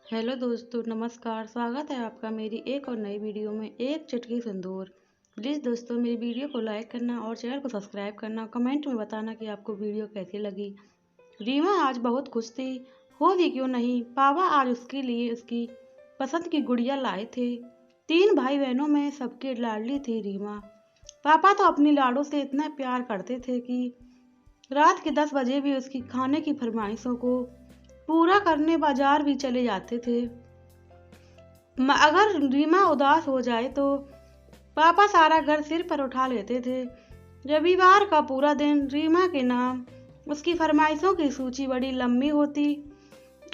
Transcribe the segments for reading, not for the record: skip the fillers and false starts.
Hello दोस्तों, नमस्कार। स्वागत है आपका मेरी एक और नई वीडियो में। एक चुटकी सिंदूर। प्लीज़ दोस्तों, मेरी वीडियो को लाइक करना और चैनल को सब्सक्राइब करना। कमेंट में बताना कि आपको वीडियो कैसी लगी। रीमा आज बहुत खुश थी, हो भी क्यों नहीं। पापा आज उसके लिए उसकी पसंद की गुड़िया लाए थे। 3 भाई बहनों में सबकी लाडली थी रीमा। पापा तो अपनी लाडो से इतना प्यार करते थे कि रात के 10 बजे भी उसकी खाने की फरमाइशों को पूरा करने बाजार भी चले जाते थे। अगर रीमा उदास हो जाए तो पापा सारा घर सिर पर उठा लेते थे। रविवार का पूरा दिन रीमा के नाम उसकी फरमाइशों की सूची बड़ी लंबी होती।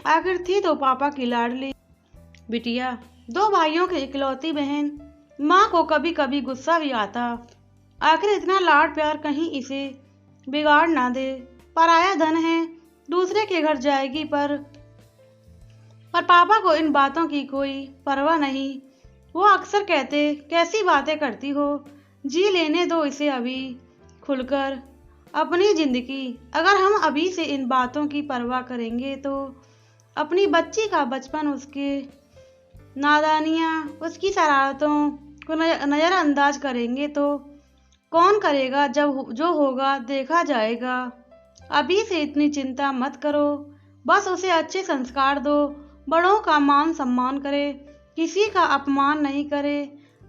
आखिर थी तो पापा की लाडली बिटिया, 2 भाइयों की इकलौती बहन। माँ को कभी कभी गुस्सा भी आता, आखिर इतना लाड प्यार कहीं इसे बिगाड़ ना दे। पराया धन है, दूसरे के घर जाएगी पर पापा को इन बातों की कोई परवाह नहीं। वो अक्सर कहते, कैसी बातें करती हो, जी लेने दो इसे अभी खुलकर अपनी जिंदगी। अगर हम अभी से इन बातों की परवाह करेंगे तो अपनी बच्ची का बचपन, उसके नादानियाँ, उसकी शरारतों को नज़रअंदाज करेंगे तो कौन करेगा। जब जो होगा देखा जाएगा। अभी से इतनी चिंता मत करो, बस उसे अच्छे संस्कार दो, बड़ों का मान सम्मान करे, किसी का अपमान नहीं करे,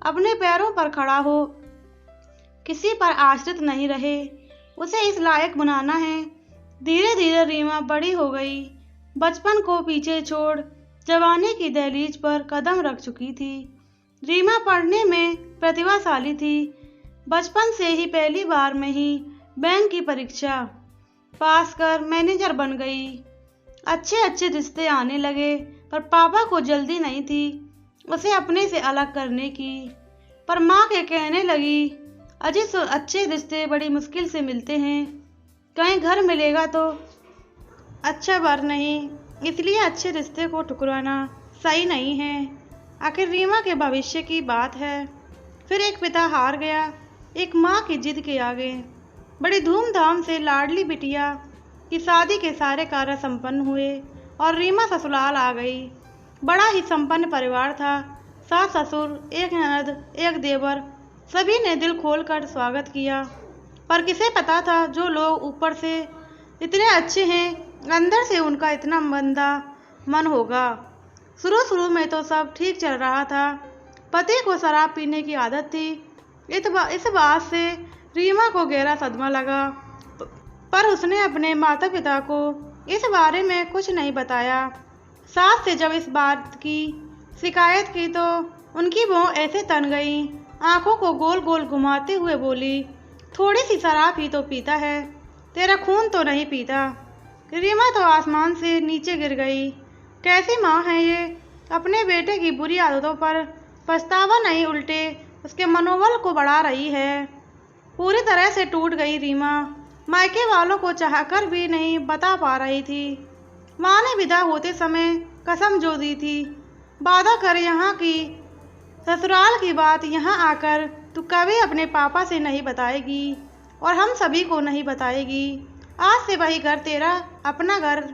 अपने पैरों पर खड़ा हो, किसी पर आश्रित नहीं रहे। उसे इस लायक बनाना है। धीरे धीरे रीमा बड़ी हो गई। बचपन को पीछे छोड़ जवानी की दहलीज पर कदम रख चुकी थी। रीमा पढ़ने में प्रतिभाशाली थी। बचपन से ही पहली बार में ही बैंक की परीक्षा पास कर मैनेजर बन गई। अच्छे अच्छे रिश्ते आने लगे, पर पापा को जल्दी नहीं थी उसे अपने से अलग करने की। पर माँ के कहने लगी, अजी अच्छे रिश्ते बड़ी मुश्किल से मिलते हैं, कहीं घर मिलेगा तो अच्छा वर नहीं, इसलिए अच्छे रिश्ते को ठुकराना सही नहीं है। आखिर रीमा के भविष्य की बात है। फिर एक पिता हार गया, एक माँ की जिद के आगे। बड़ी धूमधाम से लाडली बिटिया की शादी के सारे कार्य संपन्न हुए और रीमा ससुराल आ गई। बड़ा ही संपन्न परिवार था। सास ससुर, एक ननद, एक देवर, सभी ने दिल खोलकर स्वागत किया। पर किसे पता था, जो लोग ऊपर से इतने अच्छे हैं, अंदर से उनका इतना मंदा मन होगा। शुरू में तो सब ठीक चल रहा था। पति को शराब पीने की आदत थी। इस बात से रीमा को गहरा सदमा लगा, पर उसने अपने माता पिता को इस बारे में कुछ नहीं बताया। सास से जब इस बात की शिकायत की तो उनकी बहू ऐसे तन गई, आंखों को गोल गोल घुमाते हुए बोली, थोड़ी सी शराब ही तो पीता है, तेरा खून तो नहीं पीता। रीमा तो आसमान से नीचे गिर गई। कैसी माँ है ये, अपने बेटे की बुरी आदतों पर पछतावा नहीं, उल्टे उसके मनोबल को बढ़ा रही है। पूरी तरह से टूट गई रीमा। मायके वालों को चाहकर भी नहीं बता पा रही थी। माँ ने विदा होते समय कसम जो दी थी, वादा कर यहाँ की ससुराल की बात यहाँ आकर तू कभी अपने पापा से नहीं बताएगी और हम सभी को नहीं बताएगी। आज से वही घर तेरा अपना घर।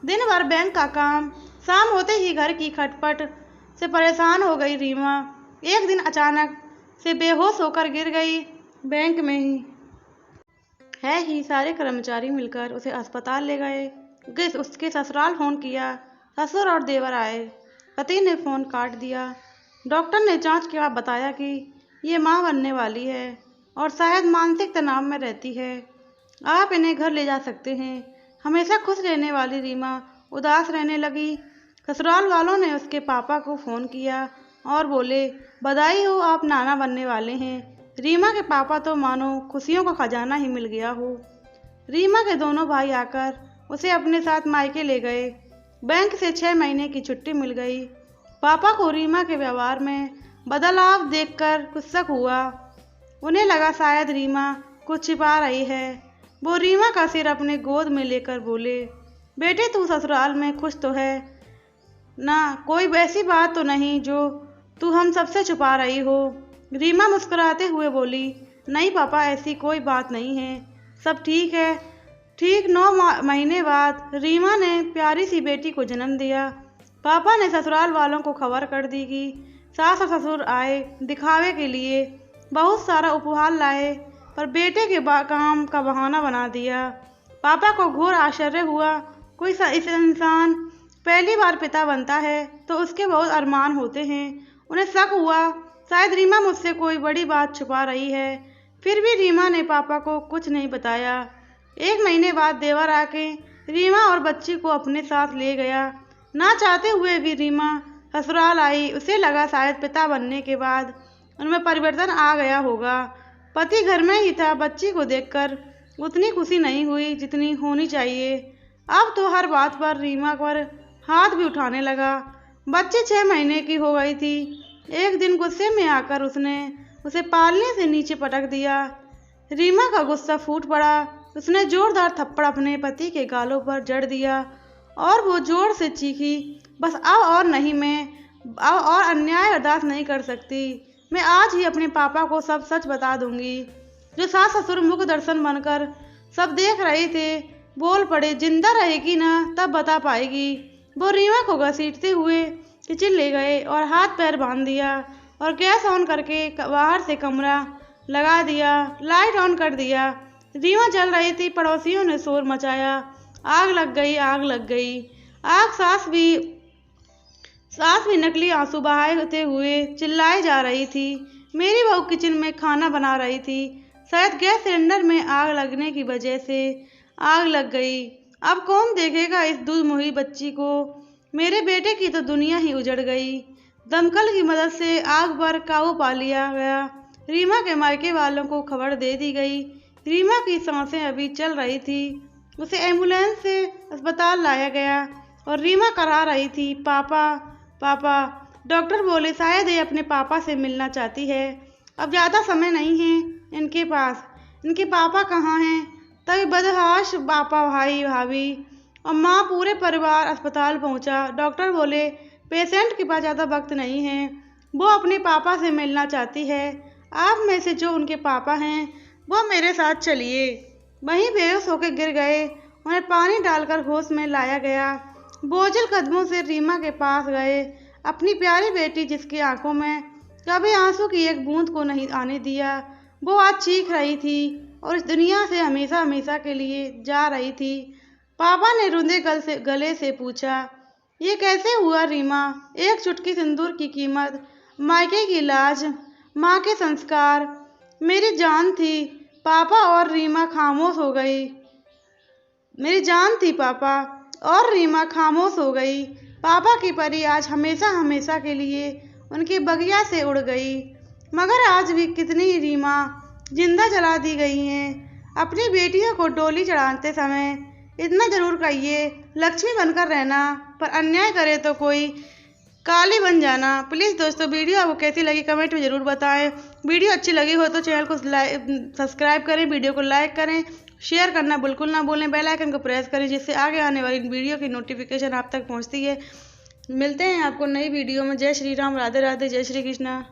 दिन भर बैंक का काम, शाम होते ही घर की खटपट से परेशान हो गई रीमा। एक दिन अचानक से बेहोश होकर गिर गई। बैंक में ही सारे कर्मचारी मिलकर उसे अस्पताल ले गए। उसके ससुराल फोन किया, ससुर और देवर आए। पति ने फ़ोन काट दिया। डॉक्टर ने जांच के बाद बताया कि ये माँ बनने वाली है और शायद मानसिक तनाव में रहती है। आप इन्हें घर ले जा सकते हैं। हमेशा खुश रहने वाली रीमा उदास रहने लगी। ससुराल वालों ने उसके पापा को फ़ोन किया और बोले, बधाई हो, आप नाना बनने वाले हैं। रीमा के पापा तो मानो खुशियों का खजाना ही मिल गया हो। रीमा के दोनों भाई आकर उसे अपने साथ मायके ले गए। बैंक से 6 महीने की छुट्टी मिल गई। पापा को रीमा के व्यवहार में बदलाव देखकर कुछ शक हुआ। उन्हें लगा शायद रीमा कुछ छिपा रही है। वो रीमा का सिर अपने गोद में लेकर बोले, बेटे तू ससुराल में खुश तो है ना, कोई ऐसी बात तो नहीं जो तू हम सबसे छुपा रही हो। रीमा मुस्कुराते हुए बोली, नहीं पापा, ऐसी कोई बात नहीं है, सब ठीक है। ठीक 9 महीने बाद रीमा ने प्यारी सी बेटी को जन्म दिया। पापा ने ससुराल वालों को खबर कर दी कि सास और ससुर आए दिखावे के लिए, बहुत सारा उपहार लाए, पर बेटे के काम का बहाना बना दिया। पापा को घोर आश्चर्य हुआ। कोई इस इंसान पहली बार पिता बनता है तो उसके बहुत अरमान होते हैं। उन्हें शक हुआ शायद रीमा मुझसे कोई बड़ी बात छुपा रही है। फिर भी रीमा ने पापा को कुछ नहीं बताया। 1 महीने बाद देवर आके रीमा और बच्ची को अपने साथ ले गया। ना चाहते हुए भी रीमा ससुराल आई। उसे लगा शायद पिता बनने के बाद उनमें परिवर्तन आ गया होगा। पति घर में ही था। बच्ची को देखकर उतनी खुशी नहीं हुई जितनी होनी चाहिए। अब तो हर बात पर रीमा पर हाथ भी उठाने लगा। बच्ची 6 महीने की हो गई थी। एक दिन गुस्से में आकर उसने उसे पालने से नीचे पटक दिया। रीमा का गुस्सा फूट पड़ा। उसने जोरदार थप्पड़ अपने पति के गालों पर जड़ दिया और वो जोर से चीखी, बस अब और नहीं, मैं अब और अन्याय बर्दाश्त नहीं कर सकती। मैं आज ही अपने पापा को सब सच बता दूंगी। जो सास ससुर मुख दर्शन बनकर सब देख रहे थे बोल पड़े, जिंदा रहेगी ना तब बता पाएगी। वो रीमा को घसीटते हुए किचन ले गए और हाथ पैर बांध दिया और गैस ऑन करके बाहर से कमरा लगा दिया, लाइट ऑन कर दिया। रीमा जल रही थी। पड़ोसियों ने शोर मचाया, आग लग गई, आग लग गई। आग सास भी नकली आंसू बहाते हुए चिल्लाए जा रही थी। मेरी बहू किचन में खाना बना रही थी। शायद गैस सिलेंडर में आग लगने की वजह से आग लग गई। अब कौन देखेगा इस दुर्मोही बच्ची को? मेरे बेटे की तो दुनिया ही उजड़ गई। दमकल की मदद से आग पर काबू पा लिया गया। रीमा के मायके वालों को खबर दे दी गई। रीमा की सांसें अभी चल रही थी। उसे एम्बुलेंस से अस्पताल लाया गया और रीमा करा रही थी, पापा पापा। डॉक्टर बोले शायद ये अपने पापा से मिलना चाहती है। अब ज़्यादा समय नहीं है इनके पास। इनके पापा कहाँ हैं? तभी बदहाश पापा, भाई, भाभी और माँ, पूरे परिवार अस्पताल पहुँचा। डॉक्टर बोले पेशेंट के पास ज़्यादा वक्त नहीं है, वो अपने पापा से मिलना चाहती है। आप में से जो उनके पापा हैं वो मेरे साथ चलिए। वहीं बेहोश होकर गिर गए। उन्हें पानी डालकर होश में लाया गया। बोझिल कदमों से रीमा के पास गए। अपनी प्यारी बेटी जिसकी आंखों में कभी आंसू की एक बूंद को नहीं आने दिया, वो आज चीख रही थी और इस दुनिया से हमेशा हमेशा के लिए जा रही थी। पापा ने रुंधे गले से पूछा, ये कैसे हुआ रीमा? एक चुटकी सिंदूर की कीमत, मायके की लाज, माँ के संस्कार, मेरी जान थी। पापा और रीमा खामोश हो गई। मेरी जान थी पापा और रीमा खामोश हो गई। पापा की परी आज हमेशा हमेशा के लिए उनकी बगिया से उड़ गई। मगर आज भी कितनी रीमा जिंदा जला दी गई हैं। अपनी बेटियों को डोली चढ़ाते समय इतना जरूर कहिए, लक्ष्मी बनकर रहना, पर अन्याय करे तो कोई काली बन जाना। प्लीज़ दोस्तों, वीडियो आपको कैसी लगी कमेंट में ज़रूर बताएं। वीडियो अच्छी लगी हो तो चैनल को सब्सक्राइब करें, वीडियो को लाइक करें, शेयर करना बिल्कुल ना भूलें, बेल आइकन को प्रेस करें जिससे आगे आने वाली वीडियो की नोटिफिकेशन आप तक पहुंचती है। मिलते हैं आपको नई वीडियो में। जय श्री राम, राधे राधे, जय श्री कृष्णा।